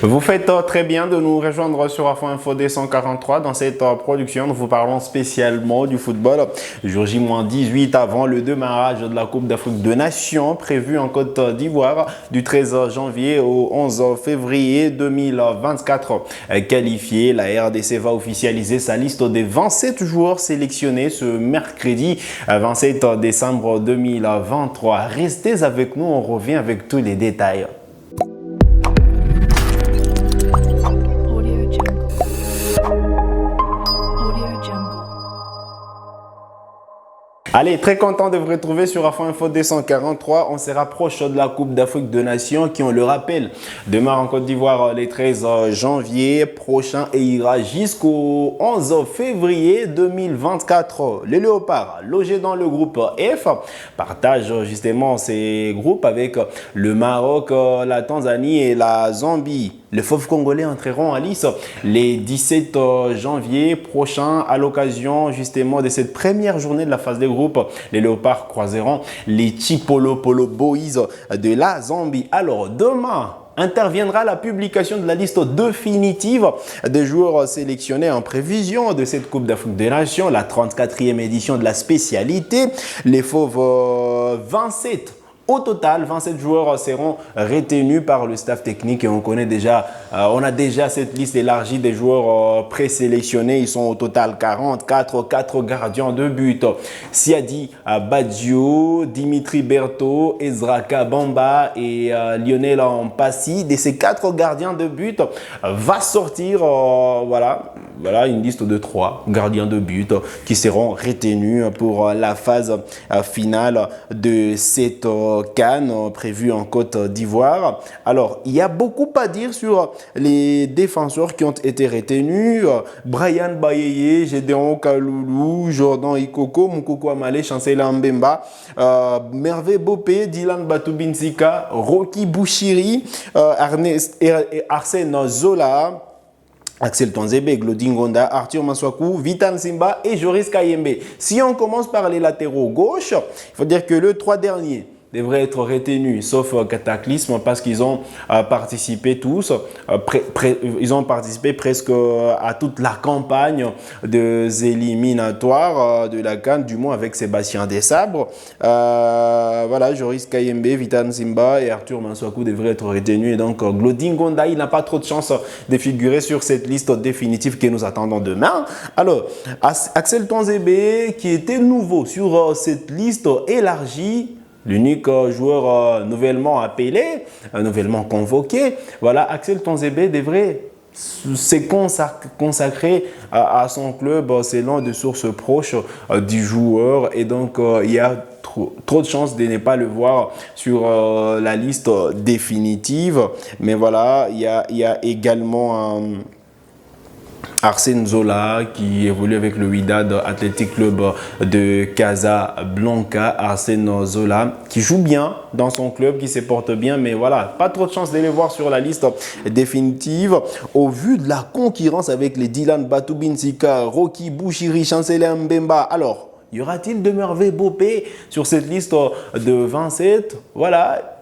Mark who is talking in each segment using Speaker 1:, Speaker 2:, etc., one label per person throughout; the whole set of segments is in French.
Speaker 1: Vous faites très bien de nous rejoindre sur Info D143. Dans cette production, nous vous parlons spécialement du football. Jour J-18 avant le démarrage de la Coupe d'Afrique de Nations prévue en Côte d'Ivoire du 13 janvier au 11 février 2024. Qualifié, la RDC va officialiser sa liste des 27 joueurs sélectionnés ce mercredi 27 décembre 2023. Restez avec nous, on revient avec tous les détails. Allez, très content de vous retrouver sur Info D143. On se rapproche de la Coupe d'Afrique de Nations qui, on le rappelle, démarre en Côte d'Ivoire le 13 janvier prochain et ira jusqu'au 11 février 2024. Les Léopards, logés dans le groupe F, partagent justement ces groupes avec le Maroc, la Tanzanie et la Zambie. Les Fauves congolais entreront en lice les 17 janvier prochain à l'occasion justement de cette première journée de la phase des groupes. Les Léopards croiseront les Chipolo Polo Boys de la Zambie. Alors demain interviendra la publication de la liste définitive des joueurs sélectionnés en prévision de cette Coupe d'Afrique des Nations, la 34e édition de la spécialité. Les Fauves 27. Au total, 27 joueurs seront retenus par le staff technique et on connaît déjà, on a déjà cette liste élargie des joueurs présélectionnés. Ils sont au total 44, 4 gardiens de but. Siadi Badio, Dimitri Berthaud, Ezra Kabamba et Lionel Mpassi. De ces 4 gardiens de but va sortir voilà une liste de 3 gardiens de but qui seront retenus pour la phase finale de cette CAN prévu en Côte d'Ivoire. Alors, il y a beaucoup à dire sur les défenseurs qui ont été retenus. Brian Bayeye, Gédéon Kaloulou, Jordan Ikoko, Moukoko Amale, Chancela Mbemba, Mervé Bopé, Dylan Batubinsika, Rocky Bouchiri, Arsène Zola, Axel Tonzebe, Glodin Gonda, Arthur Maswaku, Vitan Simba et Joris Kayembe. Si on commence par les latéraux gauche, il faut dire que les 3 derniers devraient être retenus, sauf Cataclysme, parce qu'ils ont participé tous, ils ont participé presque à toute la campagne des éliminatoires de la CAN, du moins avec Sébastien Desabre. Voilà, Joris Kayembe, Vitan Simba et Arthur Manswaku devraient être retenus. Et donc, Glodin Gonda, il n'a pas trop de chance de figurer sur cette liste définitive que nous attendons demain. Alors, Axel Tonzebe, qui était nouveau sur cette liste élargie, l'unique joueur nouvellement appelé, nouvellement convoqué, voilà, Axel Tonzebe devrait se consacrer à son club selon des sources proches du joueur et donc il y a trop de chances de ne pas le voir sur la liste définitive. Mais voilà, il y a également Arsène Zola qui évolue avec le Wydad Athletic Club de Casablanca. Arsène Zola qui joue bien dans son club, qui se porte bien, mais voilà, pas trop de chance de les voir sur la liste définitive. Au vu de la concurrence avec les Dylan Batubinsika, Rocky Bouchiri, Chancela Mbemba, alors, y aura-t-il de Mervé Bopé sur cette liste de 27? Voilà.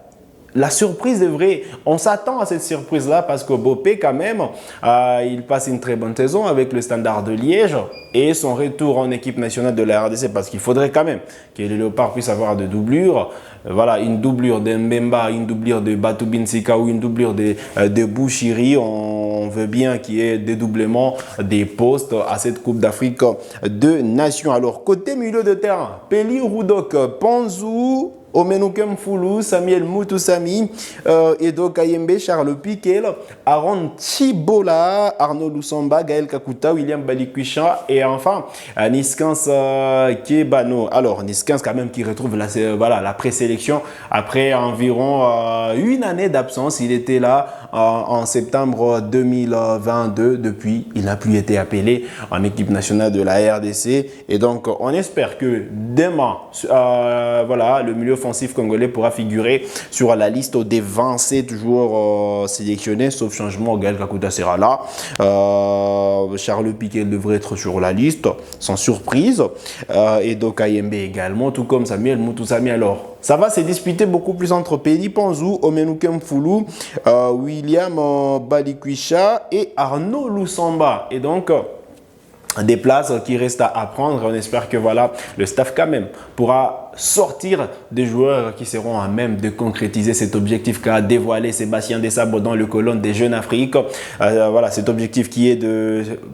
Speaker 1: La surprise devrait, on s'attend à cette surprise-là parce que Bopé quand même, il passe une très bonne saison avec le Standard de Liège et son retour en équipe nationale de la RDC parce qu'il faudrait quand même que les Léopards puissent avoir de doublures. Voilà, une doublure de Mbemba, une doublure de Batubinsika ou une doublure de Bouchiri. On veut bien qu'il y ait dédoublement des postes à cette Coupe d'Afrique de Nations. Alors, côté milieu de terrain, Peli Roudok, Panzou, Omenukem Foulou, Samuel Moutoussami, Edo Kayembe, Charles Piquel, Aaron Chibola, Arnaud Lusamba, Gaël Kakuta, William Balikwisha et enfin Niskans Kebano. Alors Niskans quand même qui retrouve la présélection après environ une année d'absence. Il était là en septembre 2022. Depuis, il n'a plus été appelé en équipe nationale de la RDC et donc on espère que demain, voilà, le milieu l'offensif congolais pourra figurer sur la liste des 27 joueurs sélectionnés, sauf changement. Gaël Kakuta sera là. Charles Piquet devrait être sur la liste, sans surprise. Et donc Kayembe également, tout comme Samuel Mutusami. Alors, ça va se disputer beaucoup plus entre Peli Panzou, Omenukem Foulou, William Balikwisha et Arnaud Lusamba. Et donc, des places qui restent à prendre. On espère que voilà, le staff quand même pourra sortir des joueurs qui seront à même de concrétiser cet objectif qu'a dévoilé Sébastien Desabre dans le colonne des Jeunes Afrique. Voilà, cet objectif qui est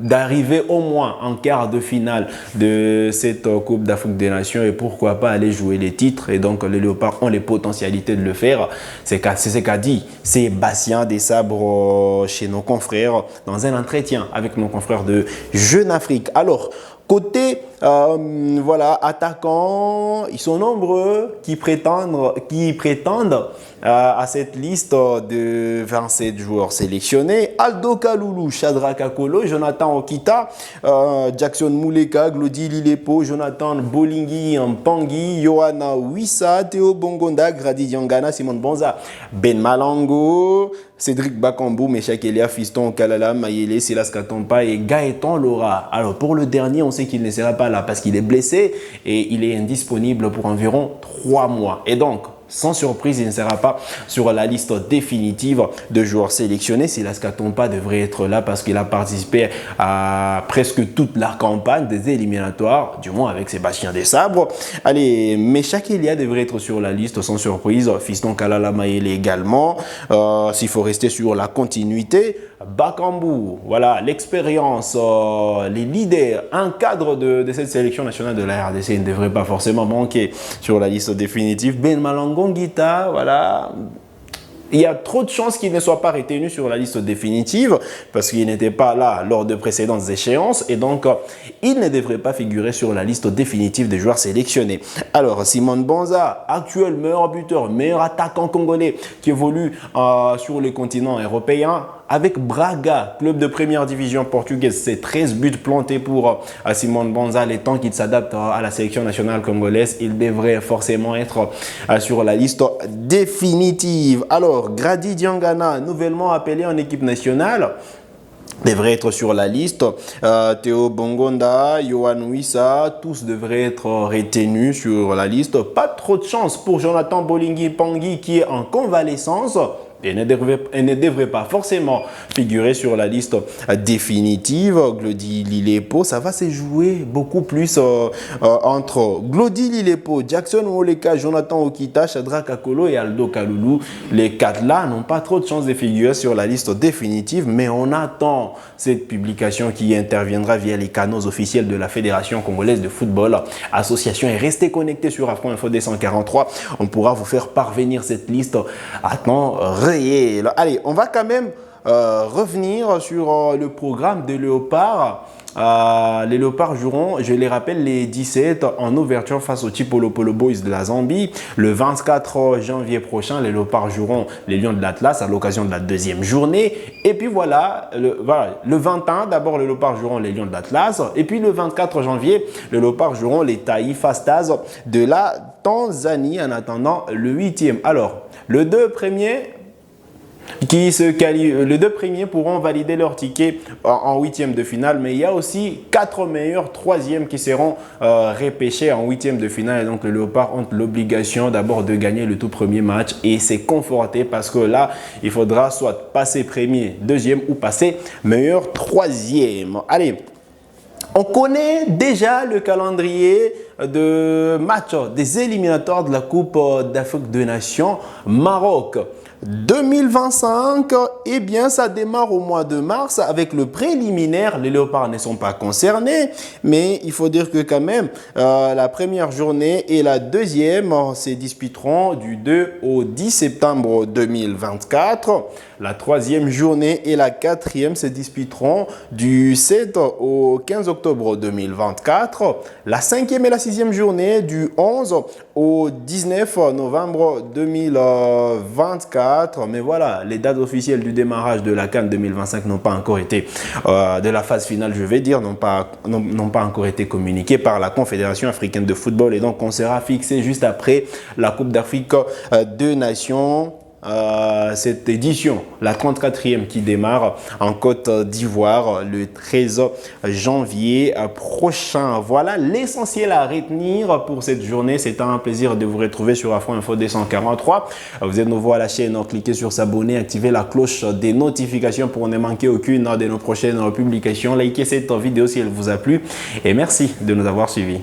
Speaker 1: d'arriver au moins en quart de finale de cette Coupe d'Afrique des Nations et pourquoi pas aller jouer les titres. Et donc les Léopards ont les potentialités de le faire. C'est ce qu'a dit Sébastien Desabre chez nos confrères dans un entretien avec nos confrères de Jeunes Afrique. Alors, côté voilà, attaquants, ils sont nombreux qui prétendent à cette liste de 27 joueurs sélectionnés. Aldo Kaloulou, Shadrack Akolo, Jonathan Okita, Jackson Mouleka, Glody Lilepo, Jonathan Bolingi Mpangi, Yohana Wissa, Théo Bongonda, Grady Diangana, Simon Bonza, Ben Malango, Cédric Bakambu, Meshak Elia, Fiston Kalala, Mayele, Silas Katompa et Gaëtan Laura. Alors pour le dernier, on sait qu'il ne sera pas là parce qu'il est blessé et il est indisponible pour environ 3 mois. Et donc, sans surprise, il ne sera pas sur la liste définitive de joueurs sélectionnés. Silas Katompa devrait être là parce qu'il a participé à presque toute la campagne des éliminatoires, du moins avec Sébastien Desabre. Allez, Meshak Elia devrait être sur la liste sans surprise. Fiston Kalala Mayele également. S'il faut rester sur la continuité, Bakambu, voilà, l'expérience, les leaders, un cadre de cette sélection nationale de la RDC ne devrait pas forcément manquer sur la liste définitive. Ben Malangongita, voilà. Il y a trop de chances qu'il ne soit pas retenu sur la liste définitive parce qu'il n'était pas là lors de précédentes échéances et donc il ne devrait pas figurer sur la liste définitive des joueurs sélectionnés. Alors Simon Bonza, actuel meilleur buteur, meilleur attaquant congolais qui évolue sur le continent européen. Avec Braga, club de première division portugaise, c'est 13 buts plantés pour Simon Bonza. Les temps qu'il s'adapte à la sélection nationale congolaise, il devrait forcément être sur la liste définitive. Alors, Grady Diangana, nouvellement appelé en équipe nationale, devrait être sur la liste. Théo Bongonda, Yohan Wissa, tous devraient être retenus sur la liste. Pas trop de chance pour Jonathan Bolingi Pangui qui est en convalescence. Et ne devrait pas forcément figurer sur la liste définitive. Glody Lilepo, ça va se jouer beaucoup plus entre Glody Lilepo, Jackson Moleka, Jonathan Okita, Shadrack Akolo et Aldo Kaloulou. Les 4 là n'ont pas trop de chances de figurer sur la liste définitive, mais on attend cette publication qui interviendra via les canaux officiels de la Fédération congolaise de football, association. Et restez connectés sur Afro Info 243, on pourra vous faire parvenir cette liste à temps réel. Allez, on va quand même revenir sur le programme des Léopards. Les Léopards joueront, je les rappelle, les 17 en ouverture face aux Chipolo Polo Boys de la Zambie. Le 24 janvier prochain, les Léopards joueront les Lions de l'Atlas à l'occasion de la 2e journée. Et puis voilà, le 21, d'abord les Léopards joueront les Lions de l'Atlas. Et puis le 24 janvier, les Léopards joueront les Taifa Stars de la Tanzanie en attendant le 8e. Alors, les 2 premiers pourront valider leur ticket en 8e de finale, mais il y a aussi 4 meilleurs 3e qui seront repêchés en 8e de finale. Et donc, les Léopards ont l'obligation d'abord de gagner le tout premier match et c'est conforté parce que là, il faudra soit passer premier, 2e ou passer meilleur 3e. Allez. On connaît déjà le calendrier de match des éliminatoires de la Coupe d'Afrique des Nations Maroc 2025. Eh bien, ça démarre au mois de mars avec le préliminaire. Les Léopards ne sont pas concernés, mais il faut dire que quand même, la première journée et la deuxième se disputeront du 2 au 10 septembre 2024. La 3e journée et la 4e se disputeront du 7 au 15 octobre 2024. La 5e et la 6e journée du 11 au 19 novembre 2024. Mais voilà, les dates officielles du démarrage de la CAN 2025 n'ont pas encore été, de la phase finale, je vais dire, n'ont pas encore été communiquées par la Confédération africaine de football. Et donc, on sera fixé juste après la Coupe d'Afrique des Nations. Cette édition, la 34e qui démarre en Côte d'Ivoire le 13 janvier prochain. Voilà l'essentiel à retenir pour cette journée. C'est un plaisir de vous retrouver sur Afro Info 243. Vous êtes nouveau à la chaîne, cliquez sur s'abonner, activez la cloche des notifications pour ne manquer aucune de nos prochaines publications. Likez cette vidéo si elle vous a plu et merci de nous avoir suivis.